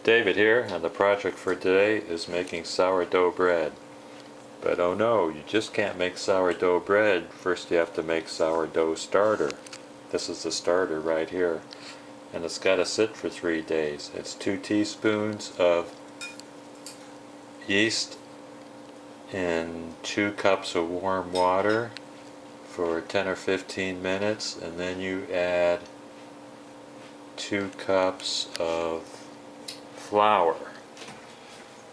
David here, and the project for today is making sourdough bread. But oh no, you just can't make sourdough bread. First you have to make sourdough starter. This is the starter right here. And it's got to sit for 3 days. It's 2 teaspoons of yeast in 2 cups of warm water for 10 or 15 minutes, and then you add 2 cups of flour.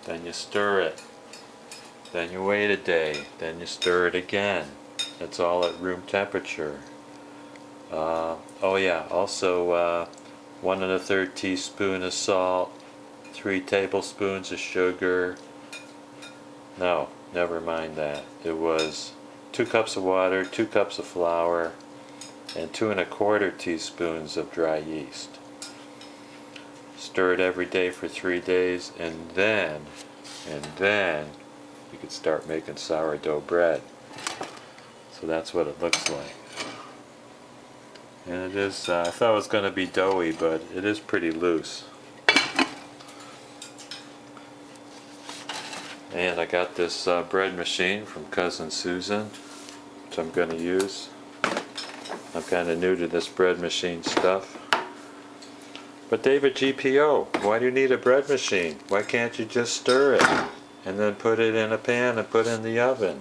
Then you stir it. Then you wait a day. Then you stir it again. It's all at room temperature. Oh yeah, also 1 1/3 teaspoon of salt, 3 tablespoons of sugar. No, never mind that. It was 2 cups of water, 2 cups of flour, and 2 1/4 teaspoons of dry yeast. Stir it every day for 3 days, and then you could start making sourdough bread. So that's what it looks like. And it is, I thought it was going to be doughy, but it is pretty loose. And I got this bread machine from Cousin Susan, which I'm going to use. I'm kind of new to this bread machine stuff. But David GPO, why do you need a bread machine? Why can't you just stir it and then put it in a pan and put it in the oven?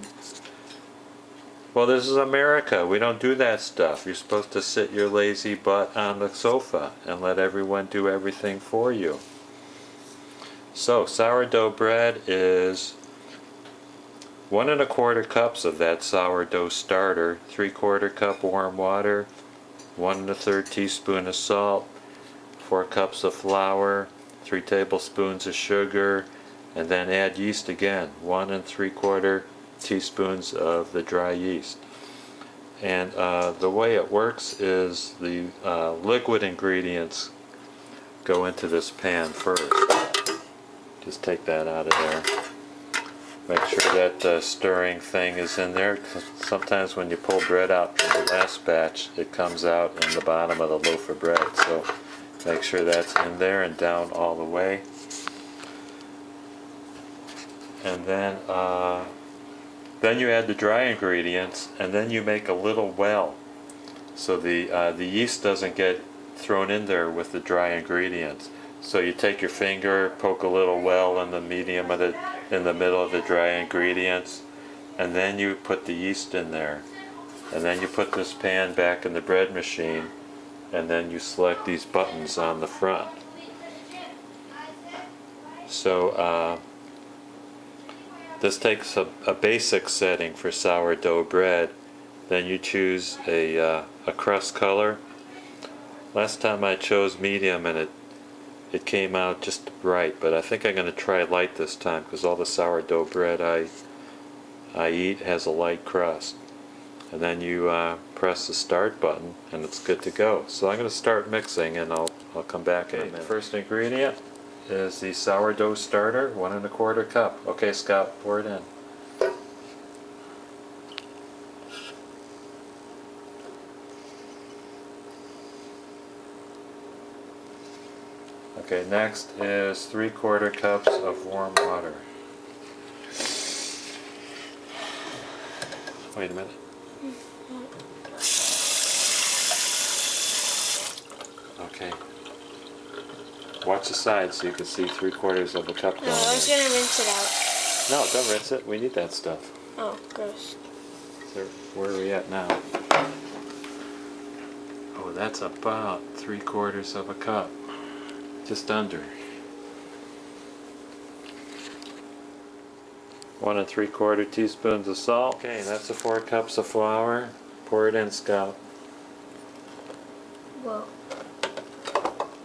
Well, this is America. We don't do that stuff. You're supposed to sit your lazy butt on the sofa and let everyone do everything for you. So, sourdough bread is 1 1/4 cups of that sourdough starter, 3/4 cup warm water, 1 1/3 teaspoon of salt, 4 cups of flour, 3 tablespoons of sugar, and then add yeast again, 1 3/4 teaspoons of the dry yeast. And the way it works is the liquid ingredients go into this pan first. Just take that out of there. Make sure that stirring thing is in there. Sometimes when you pull bread out from the last batch, it comes out in the bottom of the loaf of bread. So make sure that's in there and down all the way. And then you add the dry ingredients, and then you make a little well, so the yeast doesn't get thrown in there with the dry ingredients. So you take your finger, poke a little well in the medium of in the middle of the dry ingredients, and then you put the yeast in there, and then you put this pan back in the bread machine, and then you select these buttons on the front. So this takes a basic setting for sourdough bread. Then you choose a crust color. Last time I chose medium and it came out just right, but I think I'm going to try light this time because all the sourdough bread I eat has a light crust. And then you press the start button and it's good to go. So I'm going to start mixing, and I'll come back in a minute. First ingredient is the sourdough starter, 1 1/4 cup. Okay, Scott, pour it in. Okay, next is 3/4 cups of warm water. Wait a minute. Okay. Watch the sides so you can see 3/4 of a cup going No, I was in. gonna rinse it out. No, don't rinse it. We need that stuff. Oh, gross. So where are we at now? Oh, that's about 3/4 of a cup. Just under. 1 3/4 teaspoons of salt. Okay, that's the 4 cups of flour. Pour it in, Scout. Whoa.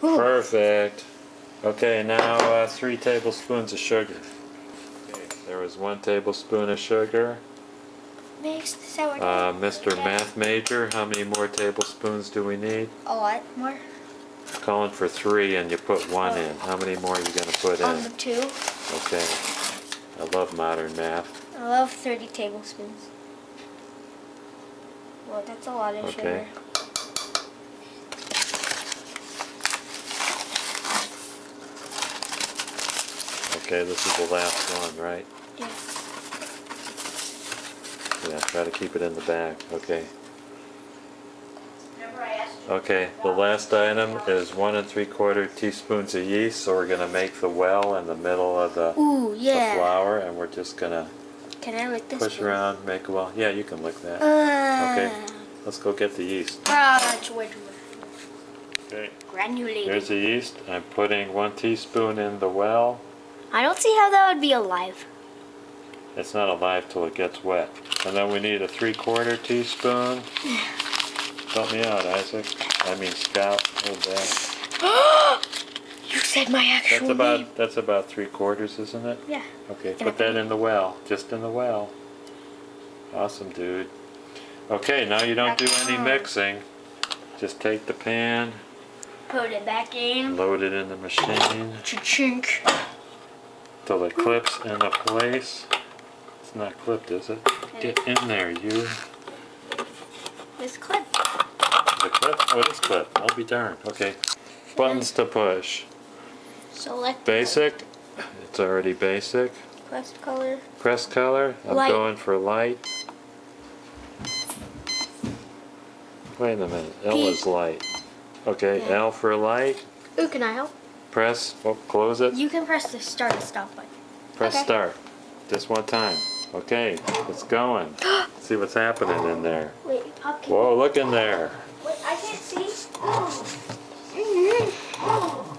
Perfect. Okay, now 3 tablespoons of sugar. Okay, there was 1 tablespoon of sugar. Makes the sourdough. Mr. Math Major, how many more tablespoons do we need? A lot more. Calling for 3 and you put 1 in. How many more are you going to put in? 2. Okay. I love modern math. I love 30 tablespoons. Well, that's a lot of sugar. Okay, this is the last one, right? Yeah. Yeah, try to keep it in the bag. Okay. Remember I asked you? Okay, the last item is 1 3/4 teaspoons of yeast. So we're gonna make the well in the middle of the Ooh, yeah. flour, and we're just gonna Can I lick this? push around, make a well. Yeah, you can lick that. Okay, let's go get the yeast. That's way too much. Okay, Granulated. here's the yeast. I'm putting 1 teaspoon in the well. I don't see how that would be alive. It's not alive till it gets wet. And then we need a 3/4 teaspoon. Help me out, Isaac. I mean Scout. Hold that. You said my actual name. That's about 3/4, isn't it? Yeah. Okay, put that in the well. Just in the well. Awesome, dude. Okay, now you don't do any mixing. Just take the pan, Put it back in. load it in the machine Cha-chink. till it clips into place. It's not clipped, is it? Get in there, you. This clip. The clip? Oh, it is clipped. I'll be darned. Okay. Buttons to push. Select. Basic. It's already basic. Press color. Press color. I'm Light. going for light. Wait a minute. L P. is light. Okay, Yeah. L for light. Ooh, can I help? Press. Oh, close it. You can press the start and stop button. Press Okay. start. Just one time. Okay, it's going. See what's happening in there. Wait, Pop, can Whoa, look in there. Wait, I can't see.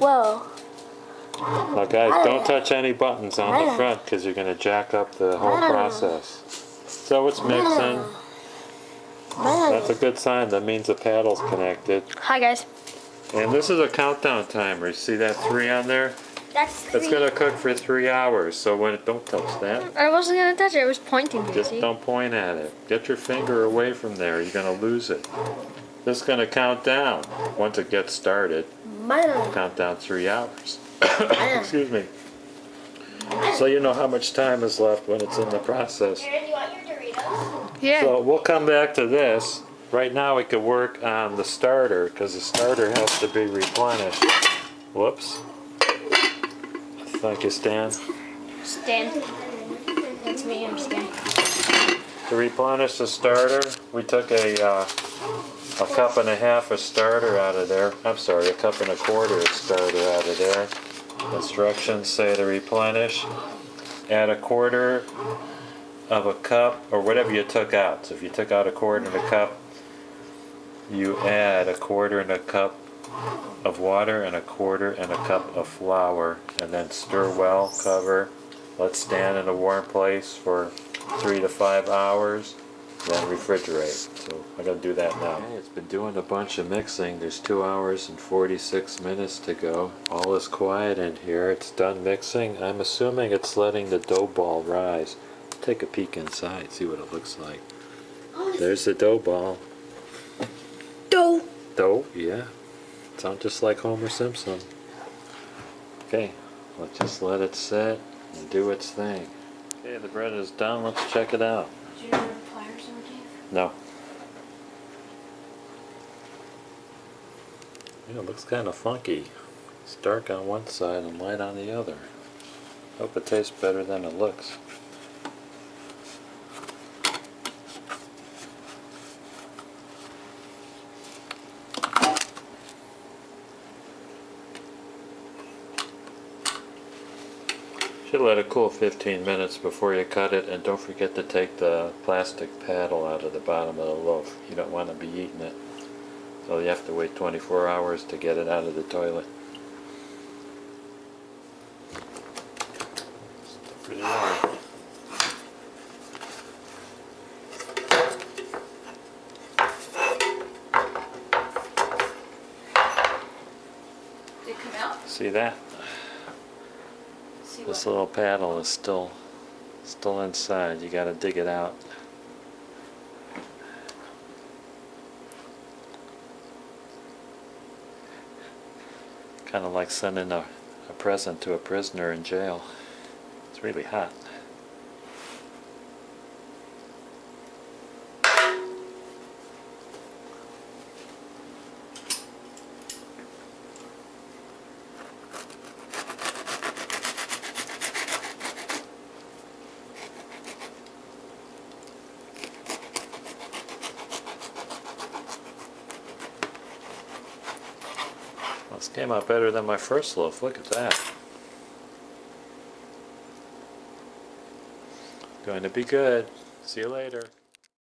Whoa. Now guys, don't touch any buttons on the front because you're going to jack up the whole process. So it's mixing. That's a good sign. That means the paddle's connected. Hi, guys. And this is a countdown timer. You see that 3 on there? That's It's going to cook for 3 hours. So when don't touch that. I wasn't going to touch it. I was pointing to Just see. don't point at it. Get your finger away from there. You're going to lose it. This is going to count down. Once it gets started, count down 3 hours. Excuse me. So you know how much time is left when it's in the process. Aaron, you want your Doritos? Yeah. So we'll come back to this. Right now we could work on the starter because the starter has to be replenished. Whoops. Thank you, Stan. Stan. That's me, I'm Stan. To replenish the starter, we took a 1.5 cups of starter out of there. I'm sorry, 1.25 cups of starter out of there. Instructions say to replenish. Add 1/4 of a cup, or whatever you took out. So if you took out 1/4 of a cup, you add 1/4 cup of water and 1/4 cup of flour, and then stir well, cover, let stand in a warm place for 3 to 5 hours, then refrigerate. So I'm going to do that now. Okay, it's been doing a bunch of mixing. There's 2 hours and 46 minutes to go. All is quiet in here. It's done mixing. I'm assuming it's letting the dough ball rise. Take a peek inside, see what it looks like. There's the dough ball. Dough. Dough, yeah. Sounds just like Homer Simpson. Okay, let's just let it set and do its thing. Okay, the bread is done. Let's check it out. Do you know where the pliers are, Dave? No. Yeah, it looks kind of funky. It's dark on one side and light on the other. Hope it tastes better than it looks. Should let it cool 15 minutes before you cut it, and don't forget to take the plastic paddle out of the bottom of the loaf. You don't want to be eating it. So you have to wait 24 hours to get it out of the toilet. Still pretty warm. Did it come out? See that? See This what? little paddle is still inside. You got to dig it out. Kind of like sending a present to a prisoner in jail. It's really hot. This came out better than my first loaf. Look at that. Going to be good. See you later.